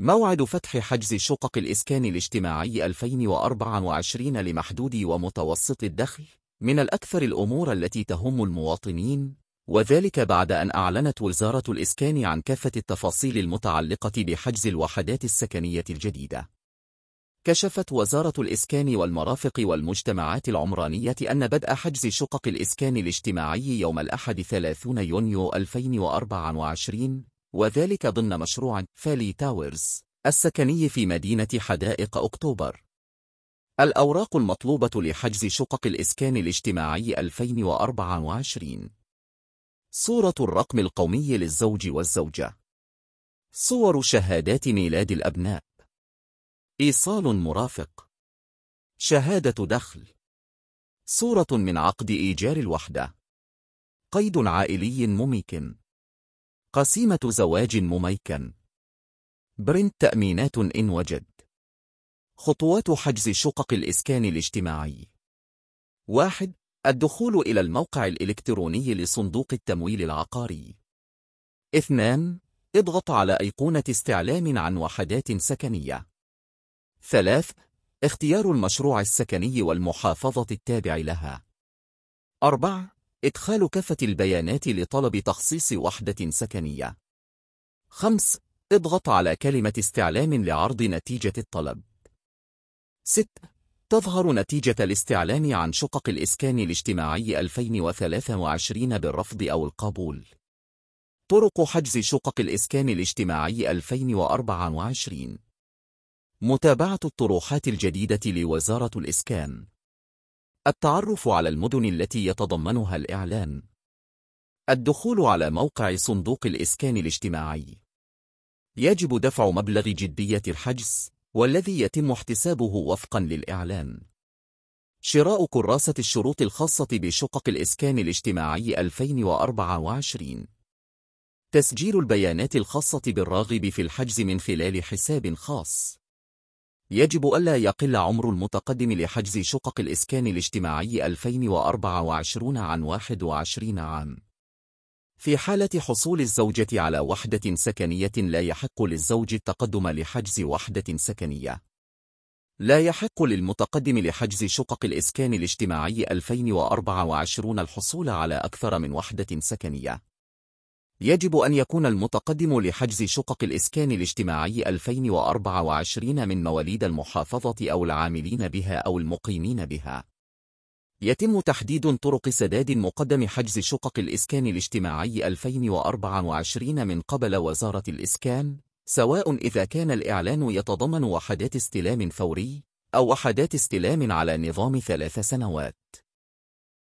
موعد فتح حجز شقق الإسكان الاجتماعي 2024 لمحدود ومتوسط الدخل من الأكثر الأمور التي تهم المواطنين، وذلك بعد أن أعلنت وزارة الإسكان عن كافة التفاصيل المتعلقة بحجز الوحدات السكنية الجديدة. كشفت وزارة الإسكان والمرافق والمجتمعات العمرانية أن بدء حجز شقق الإسكان الاجتماعي يوم الأحد 30 يونيو 2024، وذلك ضمن مشروع فالي تاورز السكني في مدينة حدائق أكتوبر. الأوراق المطلوبة لحجز شقق الإسكان الاجتماعي 2024: صورة الرقم القومي للزوج والزوجة، صور شهادات ميلاد الأبناء، إيصال مرافق، شهادة دخل، صورة من عقد إيجار الوحدة، قيد عائلي مميكن، قسيمة زواج مميكن، برنت تأمينات إن وجد. خطوات حجز شقق الإسكان الاجتماعي: 1. الدخول إلى الموقع الإلكتروني لصندوق التمويل العقاري. 2. اضغط على أيقونة استعلام عن وحدات سكنية. 3. اختيار المشروع السكني والمحافظة التابع لها. 4. إدخال كافة البيانات لطلب تخصيص وحدة سكنية. 5. اضغط على كلمة استعلام لعرض نتيجة الطلب. 6. تظهر نتيجة الاستعلام عن شقق الإسكان الاجتماعي 2023 بالرفض أو القبول. طرق حجز شقق الإسكان الاجتماعي 2024: متابعة الطروحات الجديدة لوزارة الإسكان، التعرف على المدن التي يتضمنها الإعلان، الدخول على موقع صندوق الإسكان الاجتماعي. يجب دفع مبلغ جدية الحجز، والذي يتم احتسابه وفقا للإعلان. شراء كراسة الشروط الخاصة بشقق الإسكان الاجتماعي 2024. تسجيل البيانات الخاصة بالراغب في الحجز من خلال حساب خاص. يجب ألا يقل عمر المتقدم لحجز شقق الإسكان الاجتماعي 2024 عن 21 عام. في حالة حصول الزوجة على وحدة سكنية لا يحق للزوج التقدم لحجز وحدة سكنية. لا يحق للمتقدم لحجز شقق الإسكان الاجتماعي 2024 الحصول على أكثر من وحدة سكنية. يجب أن يكون المتقدم لحجز شقق الإسكان الاجتماعي 2024 من مواليد المحافظة أو العاملين بها أو المقيمين بها. يتم تحديد طرق سداد مقدم حجز شقق الإسكان الاجتماعي 2024 من قبل وزارة الإسكان، سواء إذا كان الإعلان يتضمن وحدات استلام فوري أو وحدات استلام على نظام 3 سنوات.